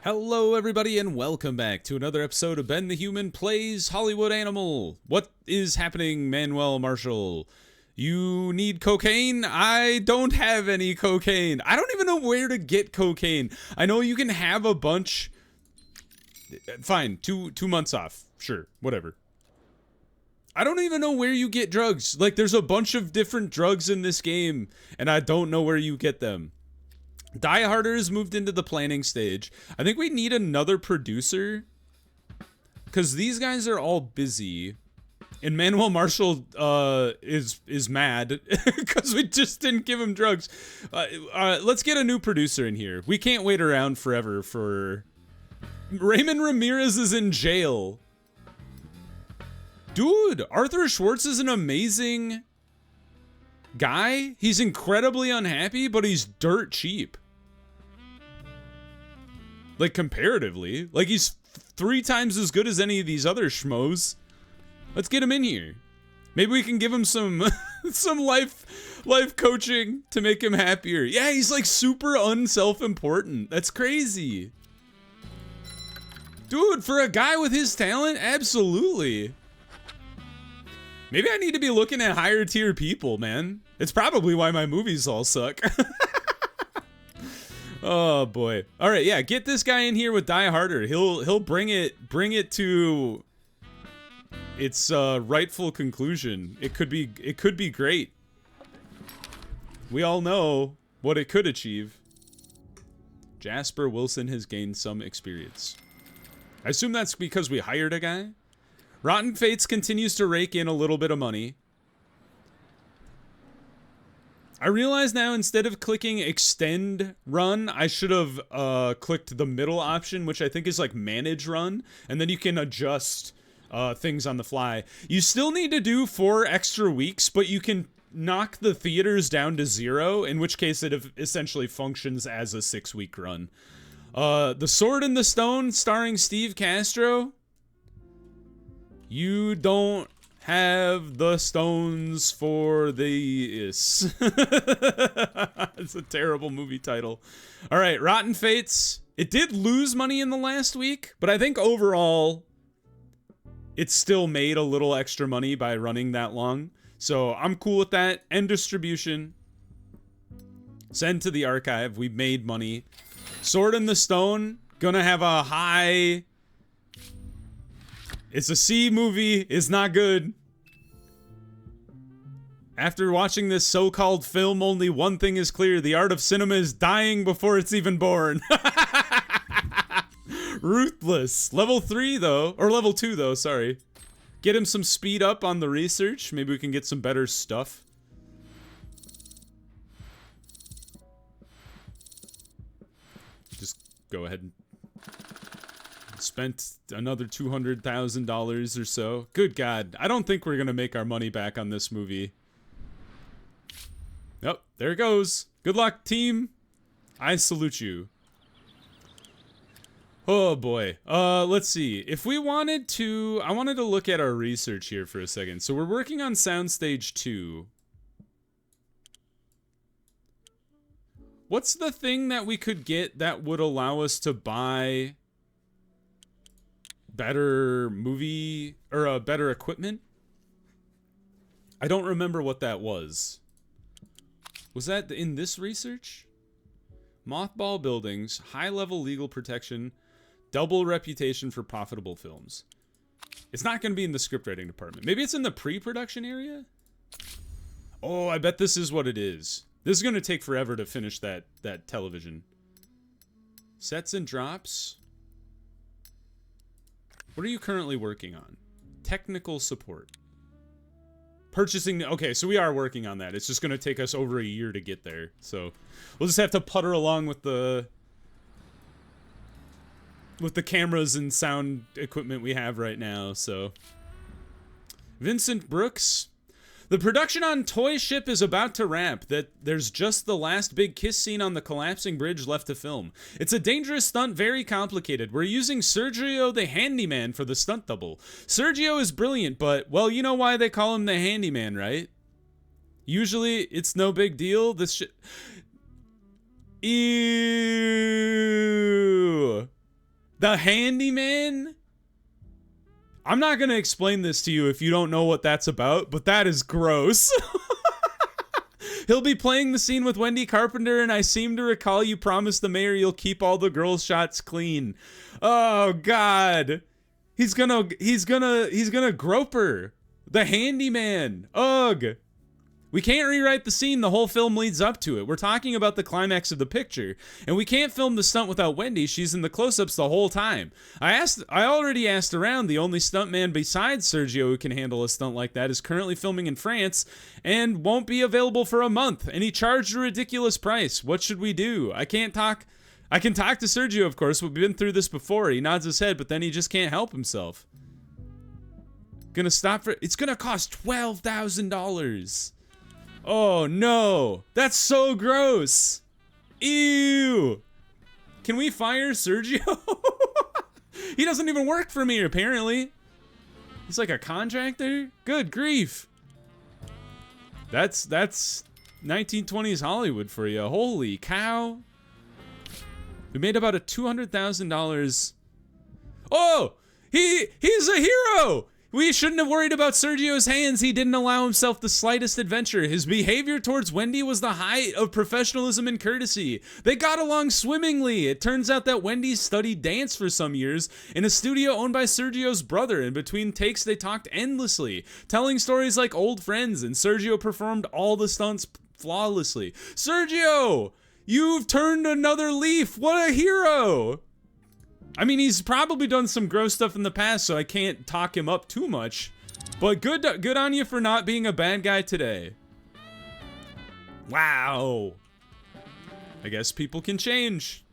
Hello everybody and welcome back to another episode of Ben the Human Plays Hollywood Animal. What is happening, Manuel Marshall? You need cocaine? I don't have any cocaine. I don't even know where to get cocaine. I know you can have a bunch. Fine, two months off. Sure, whatever. I don't even know where you get drugs. Like, there's a bunch of different drugs in this game, and I don't know where you get them. Die Harders moved into the planning stage. I think we need another producer because these guys are all busy, and Manuel Marshall is mad because we just didn't give him drugs. Let's get a new producer in here. We can't wait around forever for Raymond Ramirez is in jail. Dude, Arthur Schwartz is an amazing guy. He's incredibly unhappy, but he's dirt cheap. Like, comparatively. Like, he's 3 times as good as any of these other schmoes. Let's get him in here. Maybe we can give him some some life coaching to make him happier. Yeah, he's like super unself-important. That's crazy. Dude, for a guy with his talent, absolutely. Maybe I need to be looking at higher tier people, man. It's probably why my movies all suck. Oh boy. All right, yeah, get this guy in here with Die Harder. He'll bring it to its rightful conclusion. It could be great. We all know what it could achieve. Jasper Wilson has gained some experience. I assume that's because we hired a guy. Rotten Fates continues to rake in a little bit of money. I realize now instead of clicking extend run, I should have clicked the middle option, which I think is like manage run, and then you can adjust things on the fly. You still need to do 4 extra weeks, but you can knock the theaters down to 0, in which case it essentially functions as a 6-week run. The Sword and the Stone, starring Steve Castro. You don't have the stones for this. It's a terrible movie title. All right, Rotten Fates. It did lose money in the last week, but I think overall it still made a little extra money by running that long. So I'm cool with that. End distribution. Send to the archive. We made money. Sword in the Stone. Gonna have a high... It's a C movie. It's not good. After watching this so-called film, only one thing is clear. The art of cinema is dying before it's even born. Ruthless. Level 3, though. Or level 2, though. Sorry. Get him some speed up on the research. Maybe we can get some better stuff. Just go ahead and... Spent another $200,000 or so. Good God. I don't think we're going to make our money back on this movie. Oh, there it goes. Good luck, team. I salute you. Oh, boy. Let's see. If we wanted to... I wanted to look at our research here for a second. So we're working on Soundstage 2. What's the thing that we could get that would allow us to buy... better movie or better equipment? I don't remember what that was. Was that in this research? Mothball buildings, high-level legal protection, double reputation for profitable films. It's not going to be in the scriptwriting department. Maybe it's in the pre-production area? Oh, I bet this is what it is. This is going to take forever to finish that television. Sets and drops. What are you currently working on? Technical support. Purchasing... Okay, so we are working on that. It's just going to take us over a year to get there. So we'll just have to putter along with the cameras and sound equipment we have right now. So Vincent Brooks. The production on Toy Ship is about to wrap. There's just the last big kiss scene on the collapsing bridge left to film. It's a dangerous stunt, very complicated. We're using Sergio the Handyman for the stunt double. Sergio is brilliant, but, well, you know why they call him the Handyman, right? Usually, it's no big deal. This shit... Ew. The handyman? I'm not going to explain this to you if you don't know what that's about, but that is gross. He'll be playing the scene with Wendy Carpenter, and I seem to recall you promised the mayor you'll keep all the girls' shots clean. Oh God. He's gonna grope her. The handyman. Ugh. We can't rewrite the scene. The whole film leads up to it. We're talking about the climax of the picture, and we can't film the stunt without Wendy. She's in the close-ups the whole time. I already asked around. The only stuntman besides Sergio who can handle a stunt like that is currently filming in France and won't be available for a month, and he charged a ridiculous price. What should we do? I can talk to Sergio, of course. We've been through this before. He nods his head, but then he just can't help himself. Gonna stop for... It's gonna cost $12,000. Oh no, that's so gross. Ew. Can we fire Sergio? He doesn't even work for me, apparently. He's like a contractor? Good grief. That's 1920s Hollywood for you. Holy cow. We made about a $200,000. Oh, he's a hero. We shouldn't have worried about Sergio's hands. He didn't allow himself the slightest adventure. His behavior towards Wendy was the height of professionalism and courtesy. They got along swimmingly. It turns out that Wendy studied dance for some years in a studio owned by Sergio's brother, and between takes they talked endlessly, telling stories like old friends, and Sergio performed all the stunts flawlessly. Sergio, you've turned another leaf. What a hero. I mean, he's probably done some gross stuff in the past, so I can't talk him up too much. But good on you for not being a bad guy today. Wow. I guess people can change.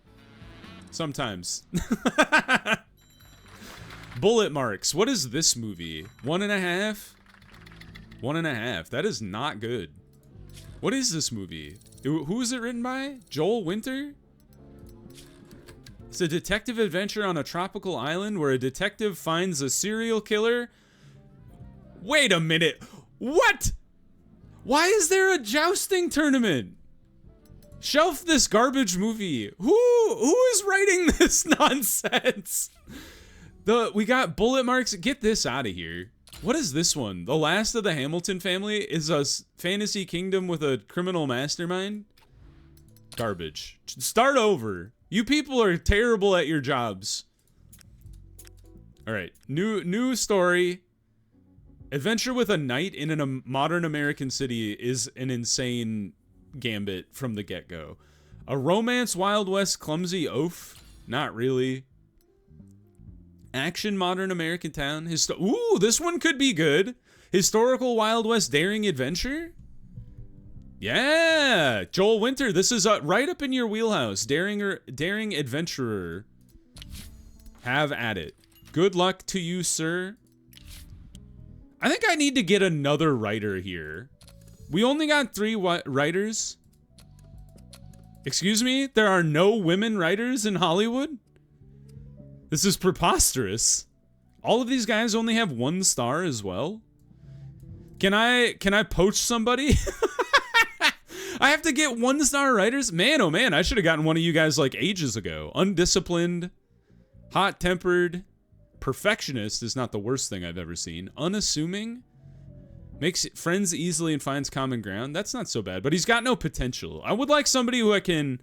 Sometimes. Bullet marks. What is this movie? 1.5? 1.5. That is not good. What is this movie? Who is it written by? Joel Winter? It's a detective adventure on a tropical island where a detective finds a serial killer. Wait a minute. What? Why is there a jousting tournament? Shelf this garbage movie. Who is writing this nonsense? We got bullet marks. Get this out of here. What is this one? The last of the Hamilton family is a fantasy kingdom with a criminal mastermind? Garbage. Start over. You people are terrible at your jobs. All right, new story. Adventure with a knight in a modern American city is an insane gambit from the get-go. A romance Wild West clumsy oaf? Not really. Action modern American town. Ooh, this one could be good. Historical Wild West daring adventure? Yeah, Joel Winter, this is right up in your wheelhouse. Daring adventurer. Have at it. Good luck to you, sir. I think I need to get another writer here. We only got 3 writers. Excuse me? There are no women writers in Hollywood? This is preposterous. All of these guys only have 1 star as well? Can I poach somebody? I have to get 1-star writers? Man, oh man, I should have gotten one of you guys like ages ago. Undisciplined, hot-tempered, perfectionist is not the worst thing I've ever seen. Unassuming, makes friends easily and finds common ground. That's not so bad, but he's got no potential. I would like somebody who I can,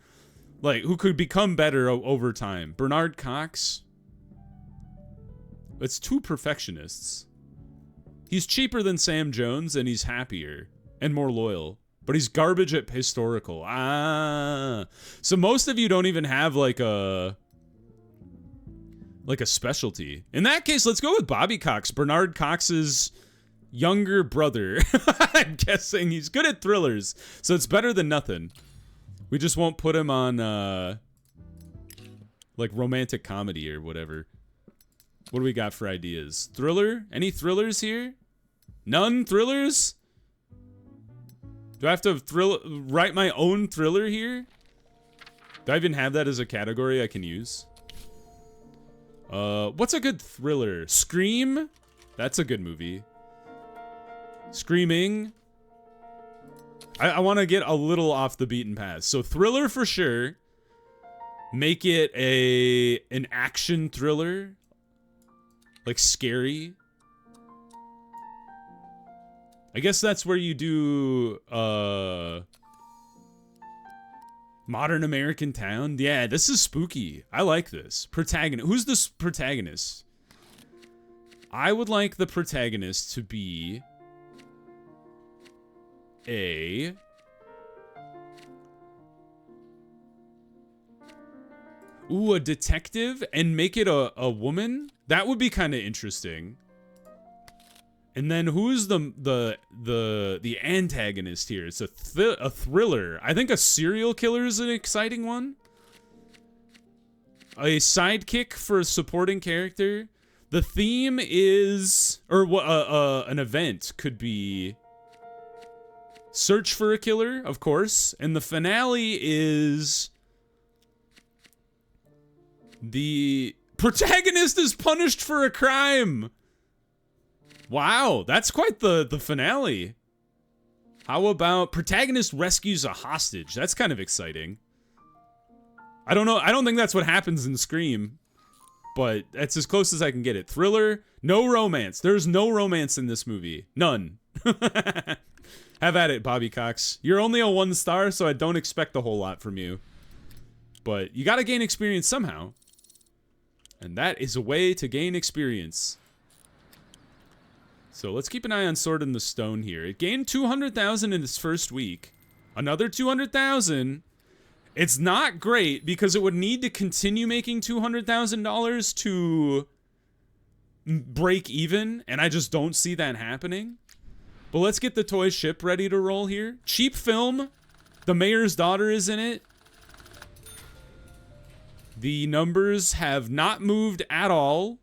like, who could become better over time. Bernard Cox. It's 2 perfectionists. He's cheaper than Sam Jones, and he's happier and more loyal. But he's garbage at historical. Ah. So most of you don't even have like a specialty. In that case, let's go with Bobby Cox, Bernard Cox's younger brother. I'm guessing he's good at thrillers, so it's better than nothing. We just won't put him on like romantic comedy or whatever. What do we got for ideas? Thriller? Any thrillers here? None thrillers? Do I have to write my own thriller here? Do I even have that as a category I can use? What's a good thriller? Scream? That's a good movie. Screaming. I want to get a little off the beaten path. So thriller for sure. Make it an action thriller, like scary. I guess that's where you do Modern American Town. Yeah, this is spooky. I like this. Protagonist. Who's this protagonist? I would like the protagonist to be a detective, and make it a woman. That would be kind of interesting. And then who's the antagonist here? It's a thriller. I think a serial killer is an exciting one. A sidekick for a supporting character. The theme is, or an event could be search for a killer, of course. And the finale is the protagonist is punished for a crime. Wow, that's quite the finale. How about protagonist rescues a hostage? That's kind of exciting. I don't know. I don't think that's what happens in Scream, but that's as close as I can get it. Thriller, no romance. There's no romance in this movie. None. Have at it, Bobby Cox. You're only a 1 star, so I don't expect a whole lot from you. But you gotta gain experience somehow. And that is a way to gain experience. So let's keep an eye on Sword in the Stone here. It gained 200,000 in its first week. Another 200,000. It's not great because it would need to continue making $200,000 to break even, and I just don't see that happening. But let's get the toy ship ready to roll here. Cheap film. The mayor's daughter is in it. The numbers have not moved at all.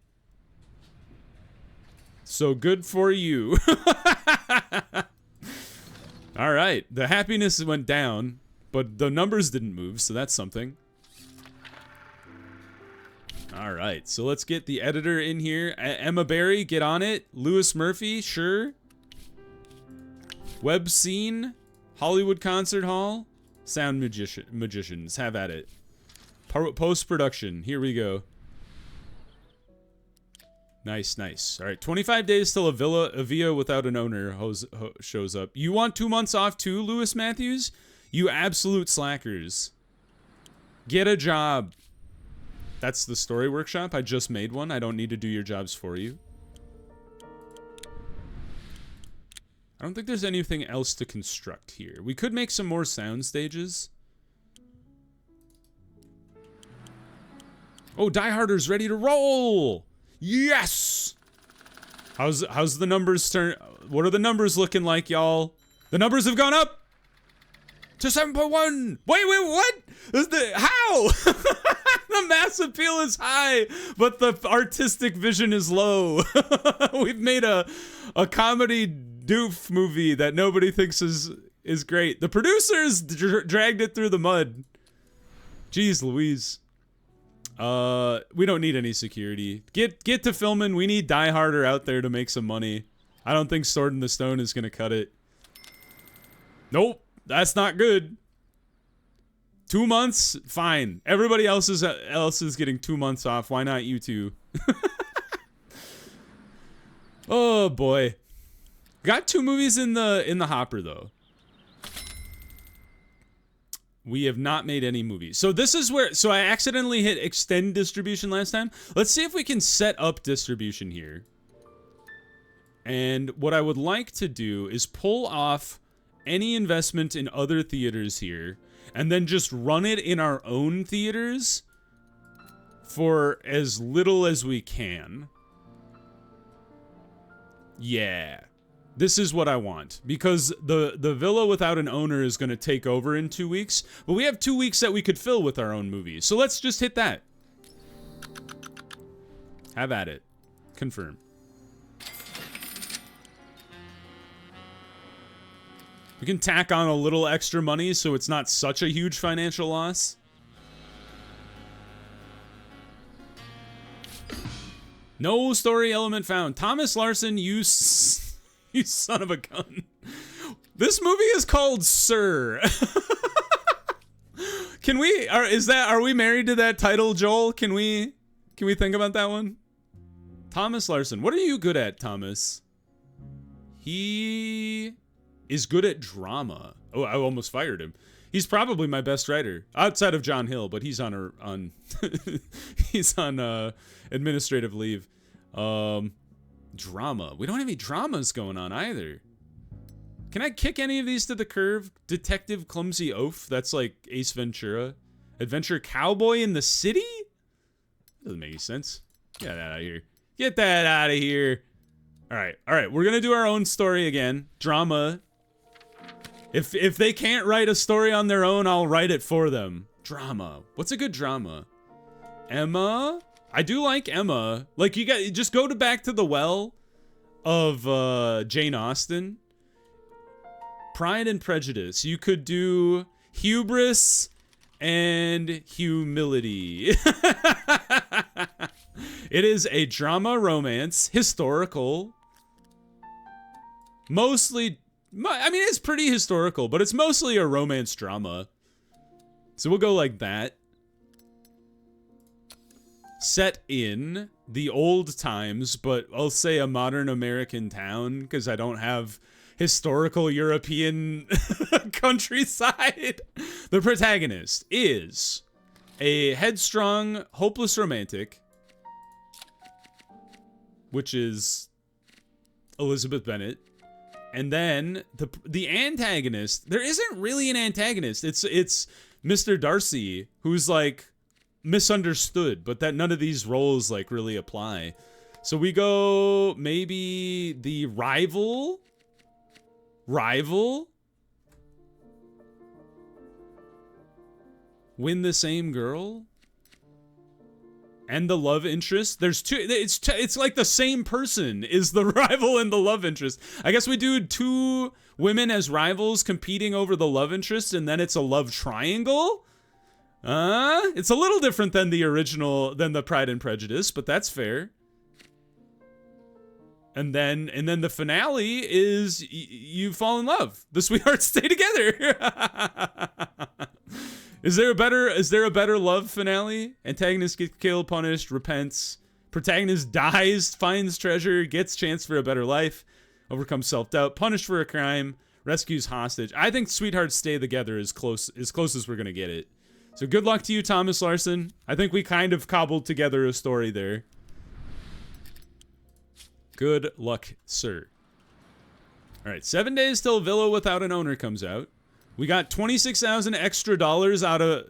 So good for you. All right. The happiness went down, but the numbers didn't move, so that's something. All right. So let's get the editor in here. Emma Barry, get on it. Lewis Murphy, sure. Web scene. Hollywood Concert Hall. Sound magicians, have at it. Post-production, here we go. Nice, nice. All right, 25 days till a villa without an owner shows up. You want 2 months off too, Lewis Matthews? You absolute slackers. Get a job. That's the story workshop. I just made one. I don't need to do your jobs for you. I don't think there's anything else to construct here. We could make some more sound stages. Oh, Die Harder's ready to roll! Yes! How's the numbers turn? What are the numbers looking like, y'all? The numbers have gone up to 7.1. Wait, what? How? The mass appeal is high, but the artistic vision is low. We've made a comedy doof movie that nobody thinks is great. The producers dragged it through the mud. Jeez Louise. We don't need any security. Get to filming. We need Die Harder out there to make some money. I don't think Sword in the Stone is gonna cut it. Nope, that's not good. 2 months, fine. Everybody else is getting 2 months off. Why not you two? Oh boy, got 2 movies in the hopper though. We have not made any movies. So this is where, so I accidentally hit extend distribution last time. Let's see if we can set up distribution here. And what I would like to do is pull off any investment in other theaters here and then just run it in our own theaters for as little as we can. Yeah. This is what I want, because the villa without an owner is going to take over in 2 weeks, but we have 2 weeks that we could fill with our own movies. So let's just hit that. Have at it. Confirm. We can tack on a little extra money so it's not such a huge financial loss. No story element found. Thomas Larson, you son of a gun. This movie is called Sir. Can we, are we married to that title, Joel? Can we think about that one? Thomas Larson. What are you good at, Thomas? He is good at drama. Oh, I almost fired him. He's probably my best writer outside of John Hill, but he's on he's on administrative leave. Drama. We don't have any dramas going on either. Can I kick any of these to the curb? Detective Clumsy Oaf. That's like Ace Ventura. Adventure Cowboy in the City? Doesn't make any sense. Get that out of here. Get that out of here. All right. We're gonna do our own story again. Drama. If they can't write a story on their own, I'll write it for them. Drama. What's a good drama? Emma. I do like Emma. Like, you just go back to the well of Jane Austen. Pride and Prejudice. You could do hubris and humility. It is a drama romance, historical. Mostly, I mean, it's pretty historical, but it's mostly a romance drama. So we'll go like that. Set in the old times, but I'll say a modern American town because I don't have historical European countryside. The protagonist is a headstrong, hopeless romantic, which is Elizabeth Bennet. And then the antagonist, there isn't really an antagonist. It's Mr. Darcy, who's like misunderstood, but that none of these roles like really apply. So we go maybe the rival. Win the same girl. And the love interest. There's two. It's like the same person is the rival and the love interest. I guess we do two women as rivals competing over the love interest, and then it's a love triangle. It's a little different than the original, than the Pride and Prejudice, but that's fair. And then the finale is you fall in love. The sweethearts stay together. Is there a better love finale? Antagonist gets killed, punished, repents. Protagonist dies, finds treasure, gets chance for a better life, overcomes self-doubt, punished for a crime, rescues hostage. I think sweethearts stay together as close as we're gonna get it. So good luck to you, Thomas Larson. I think we kind of cobbled together a story there. Good luck, sir. All right, 7 days till Villa Without an Owner comes out. We got 26,000 extra dollars out of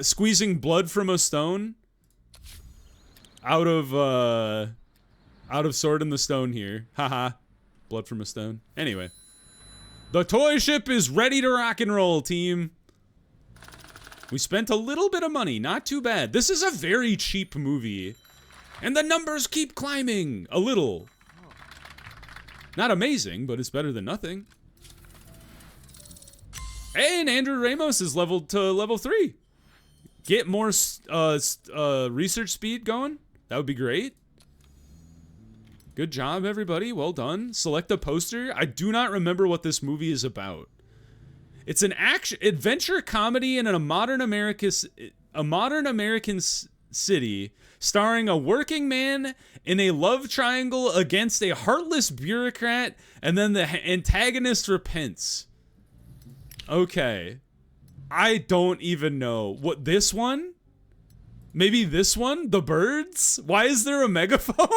squeezing blood from a stone. Out of Sword in the Stone here. Haha. Blood from a stone. Anyway. The toy ship is ready to rock and roll, team. We spent a little bit of money. Not too bad. This is a very cheap movie. And the numbers keep climbing. A little. Not amazing, but it's better than nothing. And Andrew Ramos is leveled to level 3. Get more research speed going. That would be great. Good job, everybody. Well done. Select a poster. I do not remember what this movie is about. It's an adventure comedy in a modern American city, starring a working man in a love triangle against a heartless bureaucrat, and then the antagonist repents. Okay. I don't even know. What, this one? Maybe this one? The Birds? Why is there a megaphone?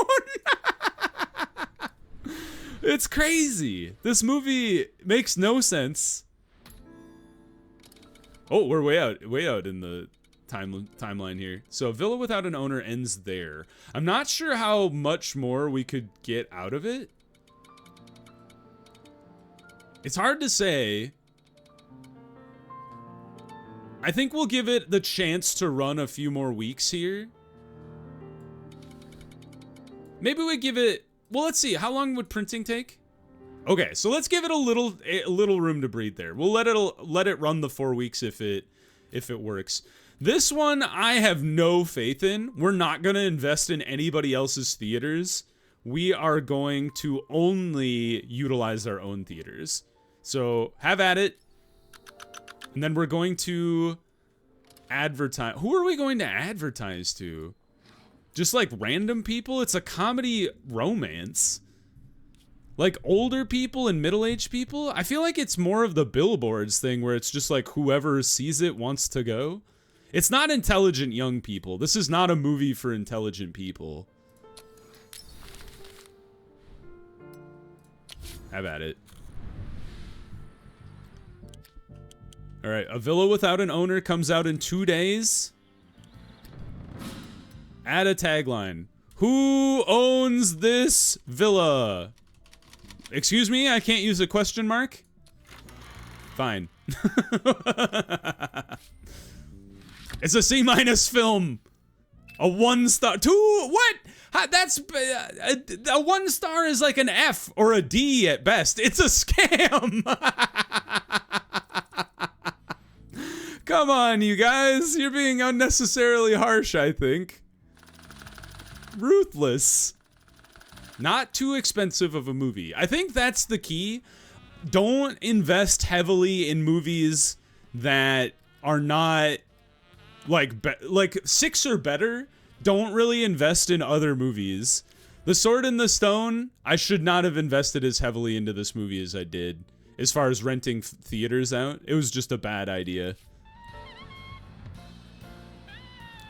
It's crazy. This movie makes no sense. Oh, we're way out in the timeline here. So Villa Without an Owner ends there. I'm not sure how much more we could get out of it. It's hard to say. I think we'll give it the chance to run a few more weeks here. Maybe we give it, well, let's see. How long would printing take? Okay, so let's give it a little room to breathe there. We'll let it run the 4 weeks if it works. This one I have no faith in. We're not going to invest in anybody else's theaters. We are going to only utilize our own theaters. So have at it. And then we're going to advertise? Who are we going to advertise to? Just like random people? It's a comedy romance. Like older people and middle-aged people? I feel like it's more of the billboards thing where it's just like whoever sees it wants to go. It's not intelligent young people. This is not a movie for intelligent people. Have at it. All right, A Villa Without an Owner comes out in 2 days. Add a tagline. Who owns this villa? Excuse me, I can't use a question mark? Fine. It's a C- film. A 1 star. 2? What? That's a 1 star is like an F or a D at best. It's a scam. Come on, you guys. You're being unnecessarily harsh, I think. Ruthless. Not too expensive of a movie. I think that's the key. Don't invest heavily in movies that are not like 6 or better. Don't really invest in other movies. The Sword in the Stone, I should not have invested as heavily into this movie as I did. As far as renting theaters out, it was just a bad idea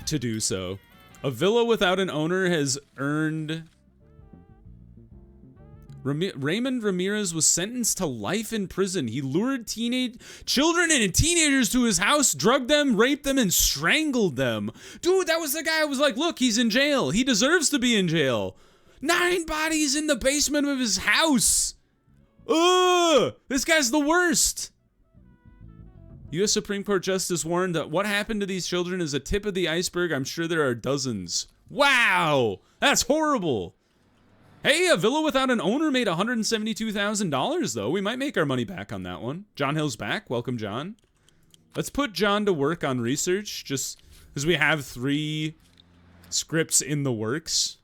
to do so. A Villa Without an Owner has earned... Raymond Ramirez was sentenced to life in prison. He lured children and teenagers to his house, drugged them, raped them, and strangled them. Dude, that was the guy who was like, look, he's in jail. He deserves to be in jail. 9 bodies in the basement of his house. Ugh, this guy's the worst. U.S. Supreme Court Justice warned that what happened to these children is a tip of the iceberg. I'm sure there are dozens. Wow, that's horrible. Hey, A Villa Without an Owner made $172,000, though. We might make our money back on that one. John Hill's back. Welcome, John. Let's put John to work on research, just because we have 3 scripts in the works.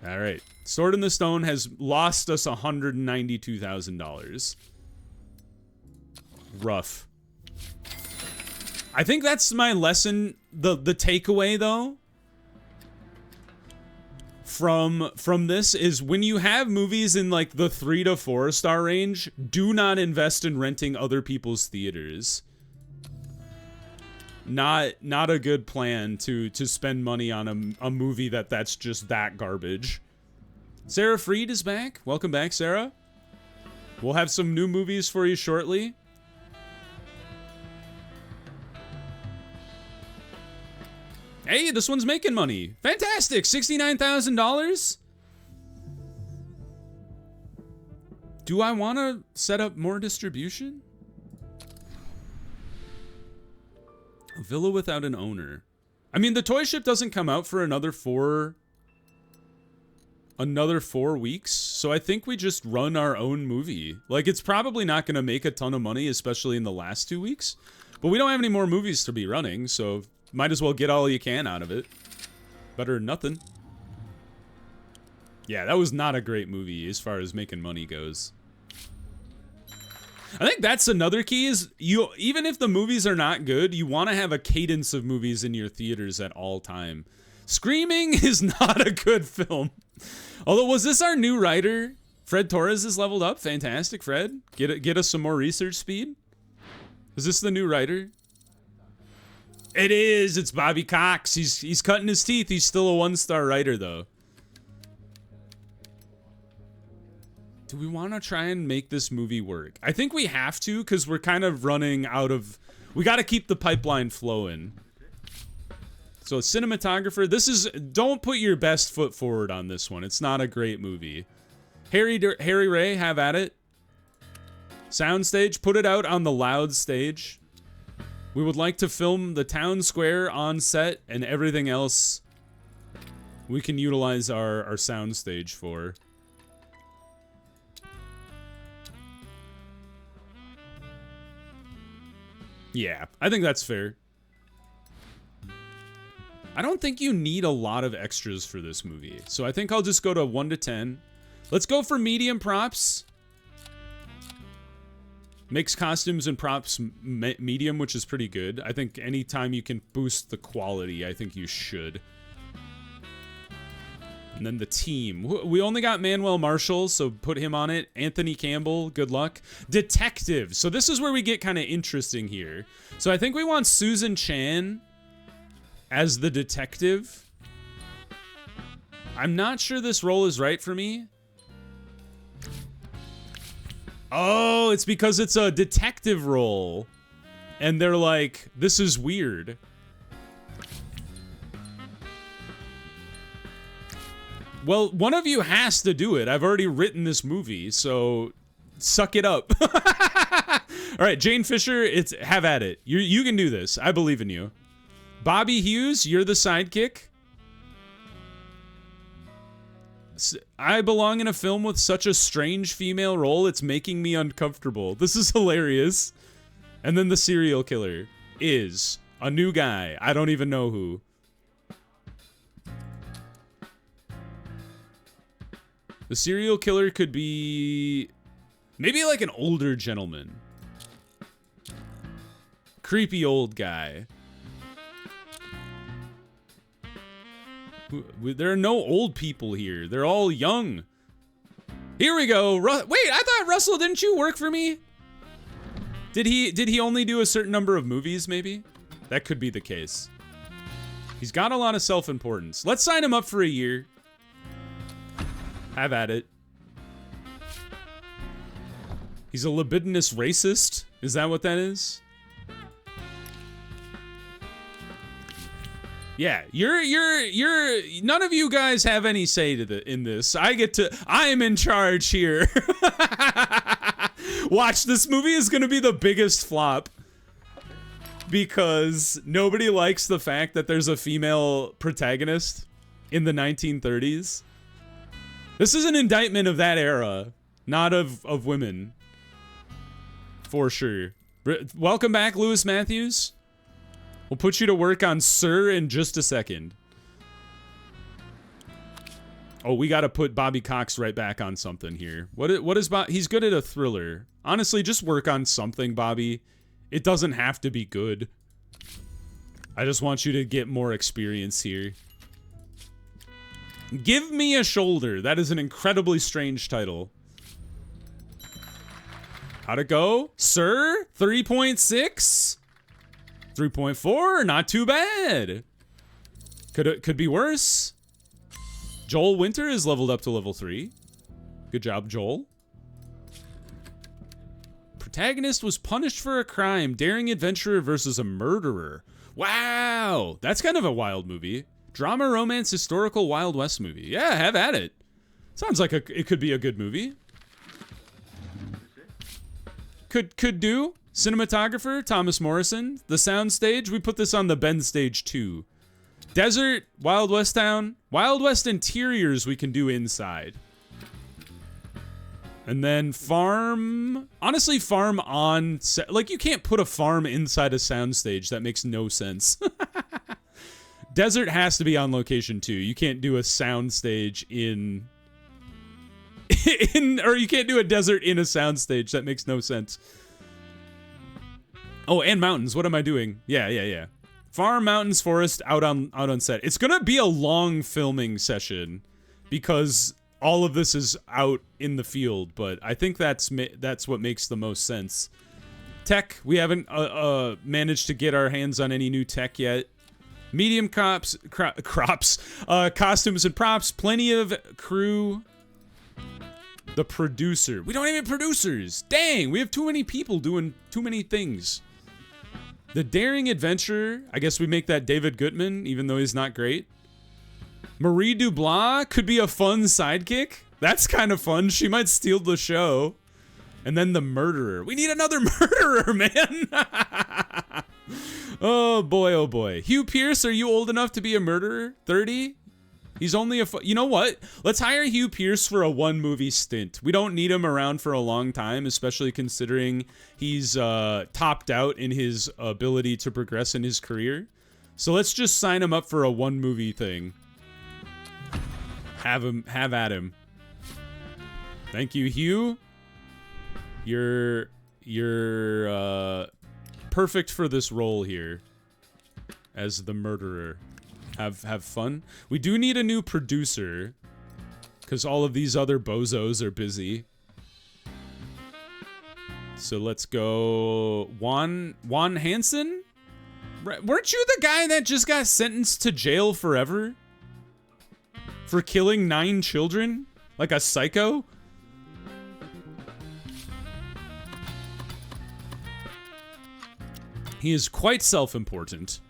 All right. Sword in the Stone has lost us $192,000. Rough. I think that's my lesson, the takeaway, though. From this is when you have movies in like the 3 to 4 star range, do not invest in renting other people's theaters. Not a good plan to spend money on a movie that's just that garbage. Sarah Freed is back. Welcome back, Sarah. We'll have some new movies for you shortly. Hey, this one's making money. Fantastic, $69,000. Do I want to set up more distribution? A Villa Without an Owner. I mean, the toy ship doesn't come out for another 4 weeks, so I think we just run our own movie. Like, it's probably not going to make a ton of money, especially in the last 2 weeks, but we don't have any more movies to be running, so might as well get all you can out of it. Better than nothing. Yeah, that was not a great movie as far as making money goes. I think that's another key is even if the movies are not good, you want to have a cadence of movies in your theaters at all time. Screaming is not a good film. Although, was this our new writer? Fred Torres is leveled up. Fantastic, Fred. Get us some more research speed. Is this the new writer? It is. It's Bobby Cox. He's cutting his teeth. He's still a 1-star writer, though. Do we want to try and make this movie work? I think we have to, because we're kind of running out of... We got to keep the pipeline flowing. So, cinematographer. This is... Don't put your best foot forward on this one. It's not a great movie. Harry Ray, have at it. Soundstage. Put it out on the loud stage. We would like to film the town square on set and everything else we can utilize our soundstage for. Yeah, I think that's fair. I don't think you need a lot of extras for this movie, so I think I'll just go to 1 to 10. Let's go for medium props. Makes costumes and props medium, which is pretty good. I think anytime you can boost the quality, I think you should. And then the team. We only got Manuel Marshall, so put him on it. Anthony Campbell, good luck. Detective. So this is where we get kind of interesting here. So I think we want Susan Chan as the detective. I'm not sure this role is right for me. Oh, it's because it's a detective role. And they're like, this is weird. Well, one of you has to do it. I've already written this movie, so suck it up. All right, Jane Fisher, have at it. You can do this. I believe in you. Bobby Hughes, you're the sidekick. I belong in a film with such a strange female role, it's making me uncomfortable. This is hilarious. And then the serial killer is a new guy. I don't even know who. The serial killer could be maybe like an older gentleman. Creepy old guy. There are no old people here. They're all young. Here we go. Wait, I thought Russell, didn't you work for me? Did he only do a certain number of movies, maybe? That could be the case. He's got a lot of self-importance. Let's sign him up for a year. Have at it. He's a libidinous racist? Is that what that is? Yeah, you're none of you guys have any say in this. I am in charge here. Watch, this movie is gonna be the biggest flop. Because nobody likes the fact that there's a female protagonist in the 1930s. This is an indictment of that era, not of women. For sure. Welcome back, Lewis Matthews. We'll put you to work on Sir in just a second. Oh, we gotta put Bobby Cox right back on something here. What is Bobby? He's good at a thriller. Honestly, just work on something, Bobby. It doesn't have to be good. I just want you to get more experience here. Give Me a Shoulder. That is an incredibly strange title. How'd it go? Sir? 3.6? 3.4? Not too bad. Could be worse. Joel Winter is leveled up to level 3. Good job, Joel. Protagonist was punished for a crime. Daring adventurer versus a murderer. Wow. That's kind of a wild movie. Drama, romance, historical, Wild West movie. Yeah, have at it. Sounds like it could be a good movie. Could do. Cinematographer, Thomas Morrison. The soundstage, we put this on the Ben stage 2. Desert, Wild West town. Wild West interiors we can do inside. And then farm. Honestly, farm on set. Like, you can't put a farm inside a soundstage. That makes no sense. Desert has to be on location too. You can't do a soundstage or you can't do a desert in a soundstage. That makes no sense. Oh, and mountains. What am I doing? Yeah. Farm, mountains, forest, out on set. It's gonna be a long filming session because all of this is out in the field. But I think that's what makes the most sense. Tech. We haven't managed to get our hands on any new tech yet. Medium costumes and props, plenty of crew. The producer. We don't have any producers. Dang, we have too many people doing too many things. The daring adventurer. I guess we make that David Gutman, even though he's not great. Marie Dubois could be a fun sidekick. That's kind of fun. She might steal the show. And then the murderer. We need another murderer, man. Oh boy. Hugh Pierce, are you old enough to be a murderer? 30? He's only you know what? Let's hire Hugh Pierce for a one-movie stint. We don't need him around for a long time, especially considering he's topped out in his ability to progress in his career. So let's just sign him up for a one-movie thing. Have at him. Thank you, Hugh. You're you're perfect for this role here as the murderer. Have fun. We do need a new producer because all of these other bozos are busy. So let's go Juan Hansen? Weren't you the guy that just got sentenced to jail forever? For killing 9 children? Like a psycho? He is quite self-important.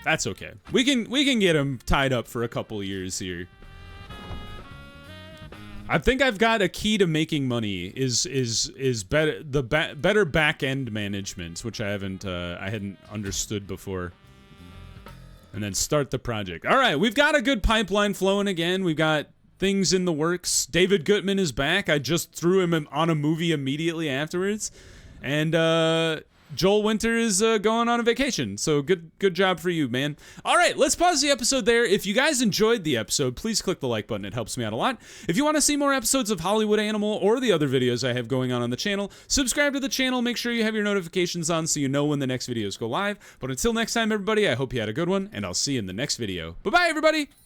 That's okay. We can get him tied up for a couple years here. I think I've got a key to making money is better better back end management, which I hadn't understood before. And then start the project. All right, we've got a good pipeline flowing again. We've got things in the works. David Gutman is back. I just threw him on a movie immediately afterwards, and Joel Winter is going on a vacation, so good job for you, man. All right, let's pause the episode there. If you guys enjoyed the episode, please click the like button. It helps me out a lot. If you want to see more episodes of Hollywood Animal or the other videos I have going on the channel, subscribe to the channel. Make sure you have your notifications on so you know when the next videos go live. But until next time, everybody, I hope you had a good one, and I'll see you in the next video. Bye-bye, everybody!